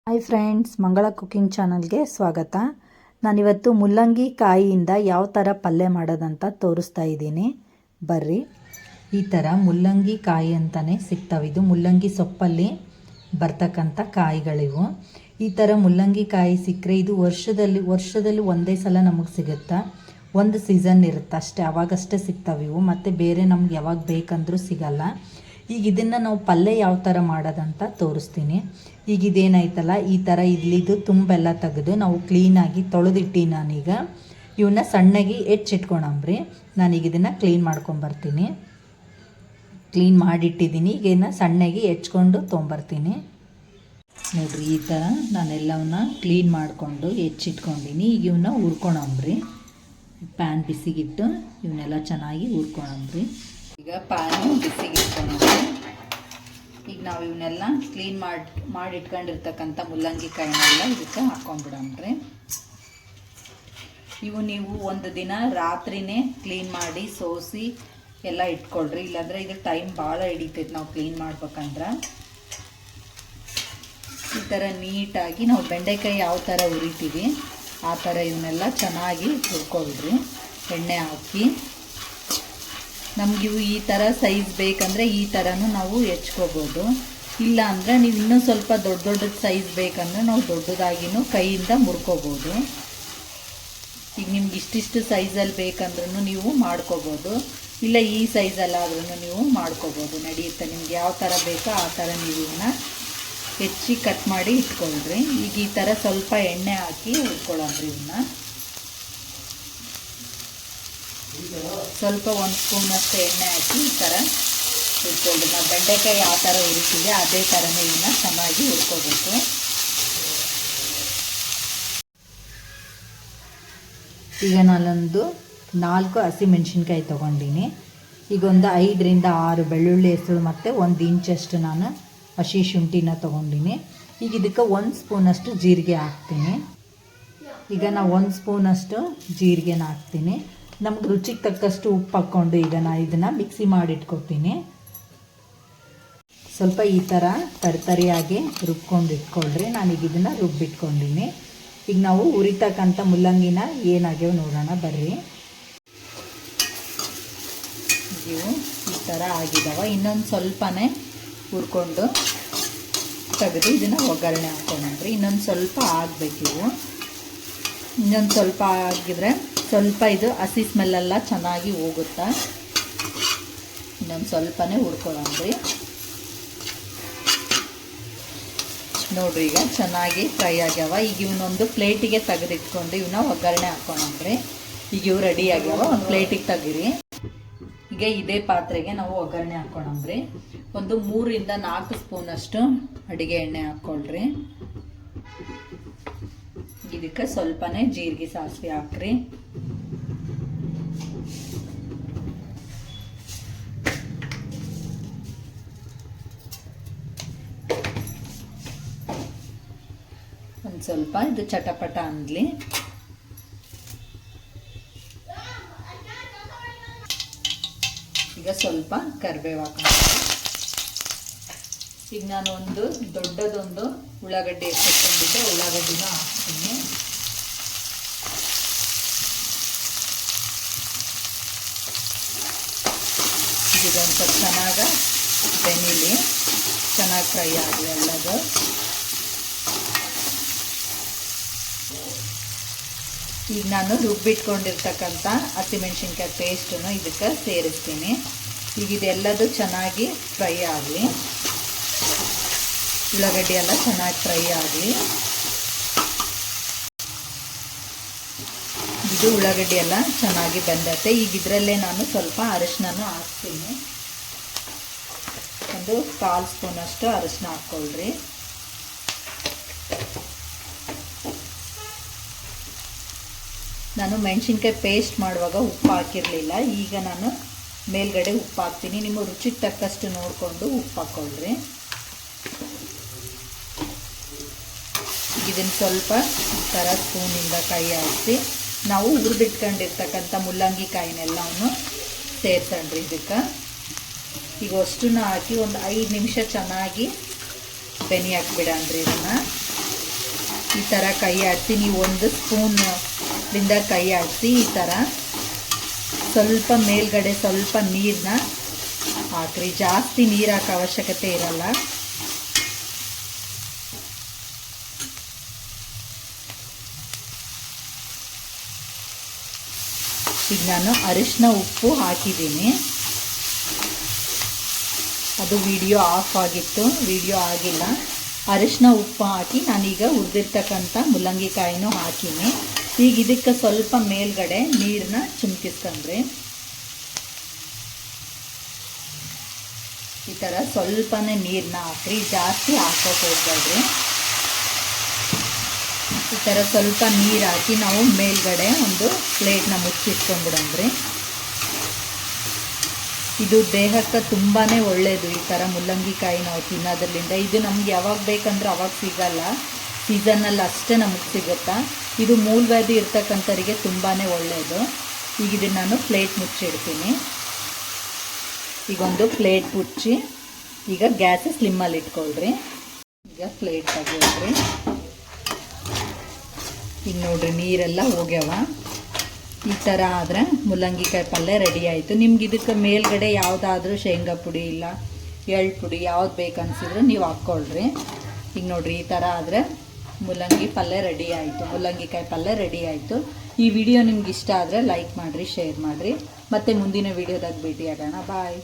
Hi friends, ಮಂಗಳ cooking ಚಾನಲ್ಗೆ ಸ್ವಾಗತ. ನಾನಿವತ್ತು ಮುಲ್ಲಂಗಿ ಕಾಯಿಯಿಂದ ಯಾವ ಥರ ಪಲ್ಯ ಮಾಡೋದಂತ ತೋರಿಸ್ತಾ ಇದ್ದೀನಿ. ಬರ್ರಿ. ಈ ಥರ ಮುಲ್ಲಂಗಿ ಕಾಯಿ ಅಂತಲೇ ಸಿಗ್ತಾವೆ. ಇದು ಮುಲ್ಲಂಗಿ ಸೊಪ್ಪಲ್ಲಿ ಬರ್ತಕ್ಕಂಥ ಕಾಯಿಗಳಿವು. ಈ ಥರ ಮುಲ್ಲಂಗಿ ಕಾಯಿ ಸಿಕ್ಕರೆ ಇದು ವರ್ಷದಲ್ಲಿ ಒಂದೇ ಸಲ ನಮಗೆ ಸಿಗುತ್ತಾ. ಒಂದು ಸೀಸನ್ ಇರುತ್ತೆ ಅಷ್ಟೇ, ಅವಾಗಷ್ಟೇ ಸಿಗ್ತಾವೆ ಇವು. ಮತ್ತು ಬೇರೆ ನಮ್ಗೆ ಯಾವಾಗ ಬೇಕಂದ್ರೂ ಸಿಗಲ್ಲ. ಈಗ ಇದನ್ನು ನಾವು ಪಲ್ಯ ಯಾವ ಥರ ಮಾಡೋದಂತ ತೋರಿಸ್ತೀನಿ. ಈಗ ಇದೇನಾಯ್ತಲ್ಲ, ಈ ಥರ ಇಲ್ಲಿದು ತುಂಬೆಲ್ಲ ತೆಗೆದು ನಾವು ಕ್ಲೀನಾಗಿ ತೊಳೆದಿಟ್ಟು ನಾನೀಗ ಇವನ್ನ ಸಣ್ಣಗೆ ಹೆಚ್ಚಿಟ್ಕೊಳಂಬ್ರಿ. ನಾನೀಗ ಇದನ್ನು ಕ್ಲೀನ್ ಮಾಡ್ಕೊಂಬರ್ತೀನಿ. ಕ್ಲೀನ್ ಮಾಡಿಟ್ಟಿದ್ದೀನಿ. ಈಗ ಇದನ್ನು ಸಣ್ಣಗೆ ಹೆಚ್ಕೊಂಡು ತೊಗೊಂಬರ್ತೀನಿ. ನೋಡಿರಿ, ಈ ಥರ ನಾನೆಲ್ಲವನ್ನ ಕ್ಲೀನ್ ಮಾಡಿಕೊಂಡು ಹೆಚ್ಚಿಟ್ಕೊಂಡಿನಿ. ಈಗ ಇವನ್ನ ಹುರ್ಕೊಳಂಬ್ರಿ. ಪ್ಯಾನ್ ಬಿಸಿಗಿಟ್ಟು ಇವನ್ನೆಲ್ಲ ಚೆನ್ನಾಗಿ ಹುರ್ಕೊಳಂಬ್ರಿ. ಈಗ ಪ್ಯಾನು ಬಿಸಿಗಿಟ್ಕೊಂಡ್ರಿ. ಈಗ ನಾವು ಇವನ್ನೆಲ್ಲ ಕ್ಲೀನ್ ಮಾಡಿ ಇಟ್ಕೊಂಡಿರ್ತಕ್ಕಂಥ ಮುಲ್ಲಂಗಿ ಕಾಯಿನೆಲ್ಲ ಇದಕ್ಕೆ ಹಾಕ್ಕೊಂಡ್ಬಿಡಂಬ್ರಿ. ಇವು ನೀವು ಒಂದು ದಿನ ರಾತ್ರಿನೇ ಕ್ಲೀನ್ ಮಾಡಿ ಸೋಸಿ ಎಲ್ಲ ಇಟ್ಕೊಳ್ರಿ. ಇಲ್ಲಾಂದರೆ ಇದು ಟೈಮ್ ಭಾಳ ಹಿಡಿತೈತೆ ನಾವು ಕ್ಲೀನ್ ಮಾಡ್ಬೇಕಂದ್ರೆ. ಈ ಥರ ನೀಟಾಗಿ ನಾವು ಬೆಂಡೆಕಾಯಿ ಯಾವ ಥರ ಹುರಿತೀವಿ ಆ ಥರ ಇವನ್ನೆಲ್ಲ ಚೆನ್ನಾಗಿ ಹುರ್ಕೊಳ್ರಿ. ಎಣ್ಣೆ ಹಾಕಿ ನಮಗಿವು ಈ ಥರ ಸೈಜ್ ಬೇಕಂದರೆ ಈ ಥರನೂ ನಾವು ಹೆಚ್ಕೋಬೋದು. ಇಲ್ಲ ಅಂದರೆ ನೀವು ಇನ್ನೂ ಸ್ವಲ್ಪ ದೊಡ್ಡ ಸೈಜ್ ಬೇಕಂದ್ರೆ ನಾವು ದೊಡ್ಡದಾಗಿನೂ ಕೈಯಿಂದ ಮುರ್ಕೋಬೋದು. ಈಗ ನಿಮ್ಗೆ ಇಷ್ಟಿಷ್ಟು ಸೈಜಲ್ಲಿ ಬೇಕಂದ್ರೂ ನೀವು ಮಾಡ್ಕೋಬೋದು. ಇಲ್ಲ ಈ ಸೈಜಲ್ಲಾದ್ರೂ ನೀವು ಮಾಡ್ಕೋಬೋದು, ನಡೆಯುತ್ತೆ. ನಿಮ್ಗೆ ಯಾವ ಥರ ಬೇಕೋ ಆ ಥರ ನೀವು ಇವನ್ನ ಹೆಚ್ಚಿ ಕಟ್ ಮಾಡಿ ಇಟ್ಕೊಳ್ರಿ. ಈಗ ಈ ಥರ ಸ್ವಲ್ಪ ಎಣ್ಣೆ ಹಾಕಿ ಹುರ್ಕೊಳ್ಳೋಣ್ರಿ. ಇವನ್ನ ಸ್ವಲ್ಪ 1 ಸ್ಪೂನಷ್ಟು ಎಣ್ಣೆ ಹಾಕಿ ಈ ಥರ ಹುರ್ಕೊಳ್ರಿ. ನಾವು ಬೆಂಡೆಕಾಯಿ ಯಾವ ಥರ ಹುರಿತೀವಿ ಅದೇ ಥರನೇ ಇವನ್ನ ಚೆನ್ನಾಗಿ ಹುರ್ಕೋಬೇಕು. ಈಗ ನಾನೊಂದು 4 ಹಸಿಮೆಣ್ಸಿನ್ಕಾಯಿ ತೊಗೊಂಡಿನಿ. ಈಗ ಒಂದು 5ರಿಂದ 6 ಬೆಳ್ಳುಳ್ಳಿ ಹೆಸರು ಮತ್ತು 1 ಇಂಚಷ್ಟು ನಾನು ಹಸಿ ಶುಂಠಿನ ತೊಗೊಂಡಿನಿ. ಈಗ ಇದಕ್ಕೆ 1 ಸ್ಪೂನಷ್ಟು ಜೀರಿಗೆ ಹಾಕ್ತೀನಿ. ಈಗ ನಾನು 1 ಸ್ಪೂನಷ್ಟು ಜೀರಿಗೆನ ಹಾಕ್ತೀನಿ. ನಮ್ಗೆ ರುಚಿಗೆ ತಕ್ಕಷ್ಟು ಉಪ್ಪು ಹಾಕ್ಕೊಂಡು ಈಗ ನಾನು ಇದನ್ನು ಮಿಕ್ಸಿ ಮಾಡಿಟ್ಕೊತೀನಿ. ಸ್ವಲ್ಪ ಈ ಥರ ತರಿಯಾಗಿ ರುಬ್ಕೊಂಡು ಇಟ್ಕೊಳ್ರಿ. ನಾನೀಗ ಇದನ್ನು ರುಬ್ಬಿಟ್ಕೊಂಡಿನಿ. ಈಗ ನಾವು ಹುರಿತಕ್ಕಂಥ ಮುಲ್ಲಂಗಿನ ಏನಾಗ್ಯಾವ ನೋಡೋಣ ಬರ್ರಿ. ಇವು ಈ ಥರ ಆಗಿದಾವ. ಇನ್ನೊಂದು ಸ್ವಲ್ಪನೇ ಹುರ್ಕೊಂಡು ತೆಗೆದು ಇದನ್ನು ಒಗ್ಗರಣೆ ಹಾಕ್ಕೊಂಡ್ರಿ. ಇನ್ನೊಂದು ಸ್ವಲ್ಪ ಆಗಬೇಕಿವು. ಇನ್ನೊಂದು ಸ್ವಲ್ಪ ಆಗಿದ್ರೆ ಸ್ವಲ್ಪ ಇದು ಹಸಿ ಸ್ಮೆಲ್ಲೆಲ್ಲ ಚೆನ್ನಾಗಿ ಹೋಗುತ್ತಾ. ಇನ್ನೊಂದು ಸ್ವಲ್ಪನೇ ಹುರ್ಕೊಳ್ಳೋಣ್ರಿ. ನೋಡ್ರಿ, ಈಗ ಚೆನ್ನಾಗಿ ಫ್ರೈ ಆಗ್ಯಾವ. ಈಗ ಇವನೊಂದು ಪ್ಲೇಟಿಗೆ ತೆಗೆದಿಟ್ಕೊಂಡು ಇವನ್ನ ಒಗ್ಗರಣೆ ಹಾಕ್ಕೊಂಡ್ರಿ. ಈಗ ಇವು ರೆಡಿ ಆಗ್ಯಾವ. ಒಂದು ಪ್ಲೇಟಿಗೆ ತೆಗೀರಿ. ಈಗ ಇದೇ ಪಾತ್ರೆಗೆ ನಾವು ಒಗ್ಗರಣೆ ಹಾಕ್ಕೊಂಡ್ರಿ. ಒಂದು 3ರಿಂದ 4 ಸ್ಪೂನಷ್ಟು ಅಡುಗೆ ಎಣ್ಣೆ ಹಾಕ್ಕೊಳ್ರಿ. ಇದಕ್ಕೆ ಸ್ವಲ್ಪನೇ ಜೀರಿಗೆ ಸಾಸಿವೆ ಹಾಕ್ರಿ. ಒಂದು ಸ್ವಲ್ಪ ಇದು ಚಟಪಟ ಅಂದ್ಲಿ. ಈಗ ಸ್ವಲ್ಪ ಕರಿಬೇವು ಹಾಕೋಣ. ಈಗ ನಾನು ಒಂದು ದೊಡ್ಡದೊಂದು ಉಳ್ಳಾಗಡ್ಡಿ ಎತ್ತಿಕೊಂಡಿದ್ದೆ, ಉಳ್ಳಾಗಡ್ಡಿನ ಹಾಕ್ತೀನಿ. ಇದೊಂದು ಸ್ವಲ್ಪ ಚೆನ್ನಾಗಿ ಬೆನಿಲಿ, ಚೆನ್ನಾಗಿ ಫ್ರೈ ಆಗಲಿ ಎಲ್ಲದು. ಈಗ ನಾನು ರುಬ್ಬಿಟ್ಕೊಂಡಿರ್ತಕ್ಕಂಥ ಹಸಿಮೆಣ್ಸಿನ್ಕಾಯಿ ಪೇಸ್ಟನ್ನು ಇದಕ್ಕೆ ಸೇರಿಸ್ತೀನಿ. ಈಗ ಇದೆಲ್ಲದು ಚೆನ್ನಾಗಿ ಫ್ರೈ ಆಗಲಿ. ಉಳ್ಳಾಗಡ್ಡಿ ಎಲ್ಲ ಚೆನ್ನಾಗಿ ಫ್ರೈ ಆಗಲಿ. ಇದು ಉಳ್ಳಾಗಡ್ಡಿ ಎಲ್ಲ ಚೆನ್ನಾಗಿ ಬಂದತ್ತೆ. ಈಗ ಇದರಲ್ಲೇ ನಾನು ಸ್ವಲ್ಪ ಅರಿಶಿನೂ ಹಾಕ್ತೀನಿ. ಒಂದು 1/4 ಸ್ಪೂನಷ್ಟು ಅರಿಶಿನ ಹಾಕ್ಕೊಳ್ರಿ. ನಾನು ಮೆಣಸಿನ್ಕಾಯಿ ಪೇಸ್ಟ್ ಮಾಡುವಾಗ ಉಪ್ಪು ಹಾಕಿರಲಿಲ್ಲ. ಈಗ ನಾನು ಮೇಲ್ಗಡೆ ಉಪ್ಪು ಹಾಕ್ತೀನಿ. ನಿಮ್ಮ ರುಚಿಗೆ ತಕ್ಕಷ್ಟು ನೋಡಿಕೊಂಡು ಉಪ್ಪು ಹಾಕ್ಕೊಳ್ರಿ. ಇದನ್ನು ಸ್ವಲ್ಪ ಈ ಥರ ಸ್ಪೂನಿಂದ ಕೈ ಹಾಕಿಸಿ ನಾವು ಹುರಿದಿಟ್ಕೊಂಡಿರ್ತಕ್ಕಂಥ ಮುಲ್ಲಂಗಿ ಕಾಯಿನೆಲ್ಲವನ್ನು ಸೇರ್ಸಣ್ರಿ. ಇದಕ್ಕೆ ಈಗ ಅಷ್ಟನ್ನ ಹಾಕಿ ಒಂದು 5 ನಿಮಿಷ ಚೆನ್ನಾಗಿ ಬೆನಿ ಹಾಕ್ಬಿಡಣ್ರಿ. ಇದನ್ನು ಈ ಥರ ಕೈ ಆಡಿಸಿ, ನೀವು 1 ಸ್ಪೂನ್ನಿಂದ ಕೈ ಆಡಿಸಿ ಈ ಥರ ಸ್ವಲ್ಪ ಮೇಲ್ಗಡೆ ಸ್ವಲ್ಪ ನೀರನ್ನ ಹಾಕ್ರಿ. ಜಾಸ್ತಿ ನೀರು ಹಾಕೋ ಅವಶ್ಯಕತೆ ಇರಲ್ಲ. ಈಗ ನಾನು ಅರಿಶಿನ ಉಪ್ಪು ಹಾಕಿದ್ದೀನಿ. ಅದು ವಿಡಿಯೋ ಆಫ್ ಆಗಿತ್ತು, ವಿಡಿಯೋ ಆಗಿಲ್ಲ. ಅರಿಶಿನ ಉಪ್ಪು ಹಾಕಿ ನಾನೀಗ ಹುರಿದಿರ್ತಕ್ಕಂಥ ಮುಲ್ಲಂಗಿ ಕಾಯಿನೂ ಹಾಕಿನಿ. ಈಗ ಇದಕ್ಕೆ ಸ್ವಲ್ಪ ಮೇಲ್ಗಡೆ ನೀರನ್ನ ಚಿಮ್ಕಿಸ್ಕೊಂಡ್ರಿ. ಈ ಥರ ಸ್ವಲ್ಪನೇ ನೀರನ್ನ ಹಾಕ್ರಿ, ಜಾಸ್ತಿ ಹಾಕೋಕೆ ಹೋಗ್ಬೇಡ್ರಿ. ಈ ಥರ ಸ್ವಲ್ಪ ನೀರು ಹಾಕಿ ನಾವು ಮೇಲ್ಗಡೆ ಒಂದು ಪ್ಲೇಟ್ನ ಮುಚ್ಚಿಟ್ಕೊಂಡ್ಬಿಡಂದ್ರಿ. ಇದು ದೇಹಕ್ಕೆ ತುಂಬಾ ಒಳ್ಳೆಯದು. ಈ ಥರ ಮುಲ್ಲಂಗಿ ಕಾಯಿ ನಾವು ತಿನ್ನೋದ್ರಿಂದ ಇದು ನಮ್ಗೆ ಯಾವಾಗ ಬೇಕಂದ್ರೆ ಅವಾಗ ಸಿಗಲ್ಲ, ಸೀಸನ್ನಲ್ಲಿ ಅಷ್ಟೇ ನಮಗೆ ಸಿಗುತ್ತಾ. ಇದು ಮೂಲವ್ಯಾಧಿ ಇರ್ತಕ್ಕಂಥವ್ರಿಗೆ ತುಂಬಾ ಒಳ್ಳೆಯದು. ಈಗ ಇದನ್ನು ನಾನು ಪ್ಲೇಟ್ ಮುಚ್ಚಿಡ್ತೀನಿ. ಈಗ ಒಂದು ಪ್ಲೇಟ್ ಮುಚ್ಚಿ ಈಗ ಗ್ಯಾಸ್ ಸ್ಲಿಮ್ಮಲ್ಲಿ ಇಟ್ಕೊಳ್ರಿ. ಈಗ ಪ್ಲೇಟ್ ತೆಗಿಯೋದ್ರಿ. ಈಗ ನೋಡ್ರಿ ನೀರೆಲ್ಲ ಹೋಗ್ಯಾವ. ಈ ಥರ ಆದರೆ ಮುಲ್ಲಂಗಿಕಾಯಿ ಪಲ್ಯ ರೆಡಿ ಆಯಿತು. ನಿಮ್ಗೆ ಇದಕ್ಕೆ ಮೇಲ್ಗಡೆ ಯಾವುದಾದ್ರೂ ಶೇಂಗಾ ಪುಡಿ ಇಲ್ಲ ಎಳ್ಳು ಪುಡಿ ಯಾವ್ದು ಬೇಕನ್ಸಿದ್ರೆ ನೀವು ಹಾಕ್ಕೊಳ್ರಿ. ಈಗ ನೋಡಿರಿ ಈ ಥರ ಆದರೆ ಮುಲ್ಲಂಗಿ ಪಲ್ಯ ರೆಡಿ ಆಯಿತು, ಮುಲ್ಲಂಗಿಕಾಯಿ ಪಲ್ಯ ರೆಡಿ ಆಯಿತು. ಈ ವಿಡಿಯೋ ನಿಮ್ಗೆ ಇಷ್ಟ ಆದರೆ ಲೈಕ್ ಮಾಡಿರಿ, ಶೇರ್ ಮಾಡಿರಿ. ಮತ್ತು ಮುಂದಿನ ವಿಡಿಯೋದಾಗ ಭೇಟಿಯಾಗೋಣ. ಬಾಯ್.